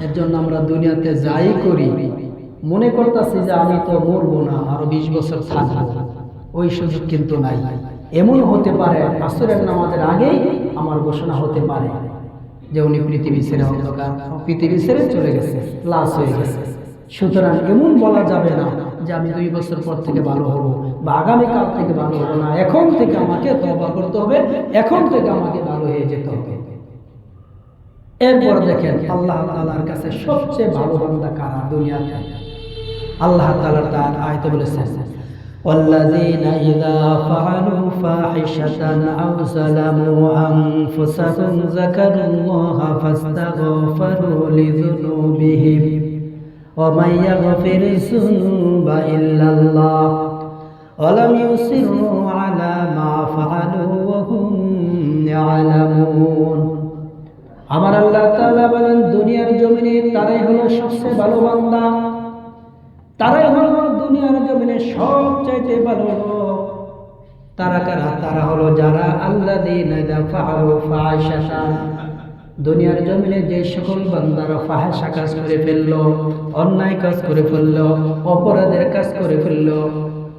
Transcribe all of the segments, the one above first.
এর জন্য আমরা দুনিয়াতে যাই করি মনে করতেছি যে আমি তো মরবো না, আরো 20 বছর থাকবো। ওই সুযোগ কিন্তু নাই। এমন হতে পারে আসরের নামাজের আগেই আমার ঘোষণা হতে পারে যে উনি পৃথিবী ছেড়ে অন্ধকার পৃথিবী ছেড়ে চলে গেছে, লাশ হয়ে গেছে। সুতরাং এমন বলা যাবে না যে আমি 2 বছর পর থেকে ভালো হব বা আগামীকাল থেকে ভালো হবো না। এখন থেকে আমাকে তওবা করতে হবে, এখন থেকে আমাকে ভালো হয়ে যেতে হবে। এরপর দেখেন আল্লাহ তাআলার কাছে সবচেয়ে ভালো বান্দা কারা দুনিয়াতে? আল্লাহ তাআলা তার আয়াতে বলেছেন, والذين إذا فعلوا فاحشة أو ظلموا أنفسهم ذكروا الله فاستغفروا لذنوبهم ومن يغفر الذنوب إلا الله ولم يصروا على ما فعلوا وهم يعلمون। আমার আল্লাহ তাআলা বলেন দুনিয়ার জমিনে তারাই হলো সবচেয়ে ভালো বান্দা, তারাই হলো দুনিয়ার জমিনে সবচাইতে ভালো লোক। তারা কারা? তারা হলো যারা আল্লাযীনা ইযা ফাআলু ফাহিশাতান, দুনিয়ার জমিনে যে সকল বান্দারা ফাহিশা কাজ করে ফেললো, অন্যায় কাজ করে ফেললো, অপরাধের কাজ করে ফেললো,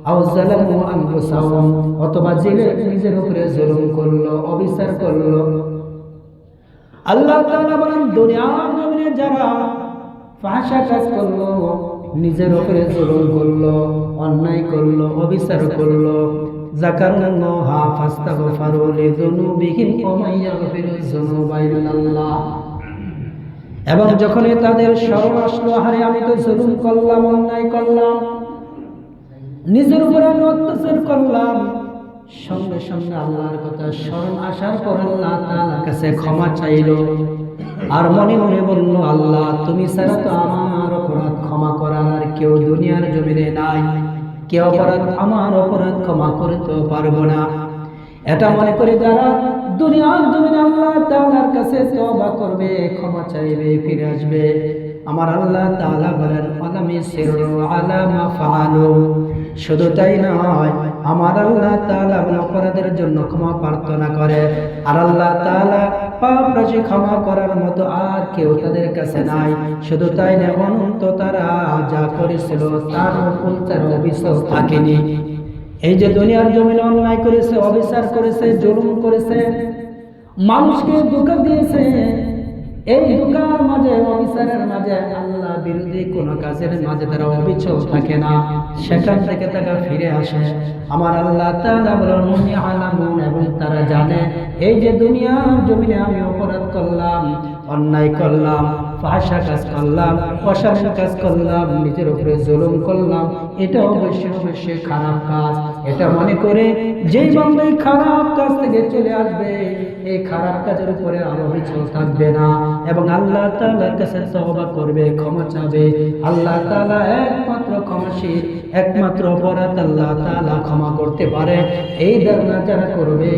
আও যালামু আনফুসাহুম, অথবা নিজের উপরে জুলুম করলো, অবিচার করলো। আল্লাহ তাআলা বলেন দুনিয়ার জমিনে যারা ফাহিশা কাজ করলো, নিজের উপরে জুলুম করলো, অন্যায় করলো, অবিচার করলো, যাকারুল্লাহা ফাস্তাগফারু লিযুনুবিহিম ওয়া মান ইয়াগফিরুয যুনুবা ইল্লাল্লাহ। এবং যখনই তাদের স্মরণ আসলো, আরে আমি তো জুলুম করলাম, অন্যায় করলাম, নিজের উপরে আমি অত্যাচার করলাম, সঙ্গে সঙ্গে আল্লাহর কথা স্মরণ আসার পর আল্লাহ তাআলার কাছে ক্ষমা চাইলো। আর মনে মনে বলল, আল্লাহ তুমি ছাড়া তো আমার অপরাধ ক্ষমা করার আর কেউ দুনিয়ার জমিনে নাই, কেউ আমার অপরাধ ক্ষমা করতে পারবো না। এটা মনে করে যারা দুনিয়ার জমিনে আল্লাহ তাআলার কাছে তওবা করবে, ক্ষমা চাইবে, ফিরে আসবে, আমার আল্লাহ তাআলা বলেন আলাম ইয়াসিরু আলা মা ফাআলু। শুধু তাই নয়, আমার আল্লাহ তাআলা অপরাধের জন্য ক্ষমা প্রার্থনা করে, আর আল্লাহ তাআলা পাপ রাশি ক্ষমা করার মতো আর কেউ তাদের কাছে নাই। শুধু তাই না, অনন্ত তারা যা করেছিল তার উপর তার অভিশাপ থাকেনি। এই যে দুনিয়ার জমিনে অন্যায় করেছে, অবিচার করেছে, জুলুম করেছে, মানুষকে ধোঁকা দিয়েছে, এই ধোঁকার মাঝে, অবিচারের মাঝে, আল্লাহ বিরোধী কোন কাজের মাঝে তারা অবিচল থাকে না, সেখান থেকে তারা ফিরে আসে। আমার আল্লাহ তাআলা বলেন উনি আলামুন, এবং তারা জানে এই যে দুনিয়ার জমিনে আমি অপরাধ করলাম, অন্যায় করলাম, ফাহিশা কাজ করলাম, অশালীন কাজ করলাম, নিজের উপরে জুলুম করলাম, এটা অবশ্যই অবশ্যই খারাপ কাজ। এটা মনে করে যেই বান্দা এই খারাপ কাজ থেকে চলে আসবে, এই খারাপ কাজের উপরে আর অবিচল থাকবে না এবং আল্লাহ তাআলার কাছে তওবা করবে, ক্ষমা চাবে, আল্লাহ তাআলা একমাত্র ক্ষমাশীল, একমাত্র অপরাধ আল্লাহ তাআলা ক্ষমা করতে পারে। এই ধারণা যারা করবে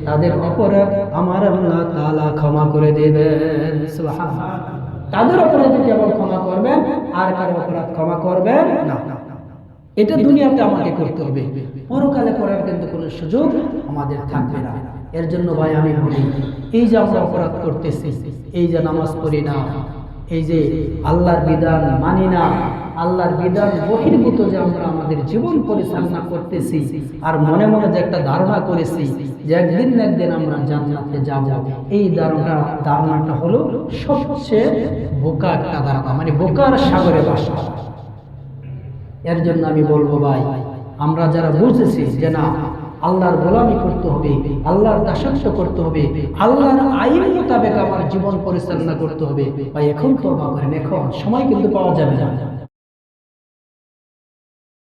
তাদের অপরাধ আমার আল্লাহ তাআলা ক্ষমা করে দেবেন। সুবহানাল্লাহ। তাদের অপরাধ কেবল ক্ষমা করবেন, আর কারো অপরাধ ক্ষমা করবেন না। এটা দুনিয়াতে আমাকে করতে হবে, পরকালে করার কিন্তু কোনো সুযোগ আমাদের থাকবে না। এর জন্য ভাই আমি বলি, এই যে আমরা অপরাধ করতেছি, এই যে নামাজ পড়ি না, এই যে আল্লাহর বিধান মানি না, আল্লাহর বিধান বহির্ভূত যে আমরা আমাদের জীবন পরিচালনা করতেছি, আর মনে মনে যে একটা ধারণা করেছি যে একদিন না একদিন আমরা জান্নাতে যাব, এই ধারণাটা হলো সবচেয়ে বোকা একটা ধারণা, মানে বোকার সাগরে বাসা। এর জন্য আমি বলবো ভাই, আমরা যারা বুঝেছি যে না আল্লাহর গোলামি করতে হবে, আল্লাহর দাসত্ব করতে হবে, আল্লাহর আইন মোতাবেক আমার জীবন পরিচালনা করতে হবে, ভাই এখন তওবা করেন, এখন সময় কিন্তু পাওয়া যাবে না।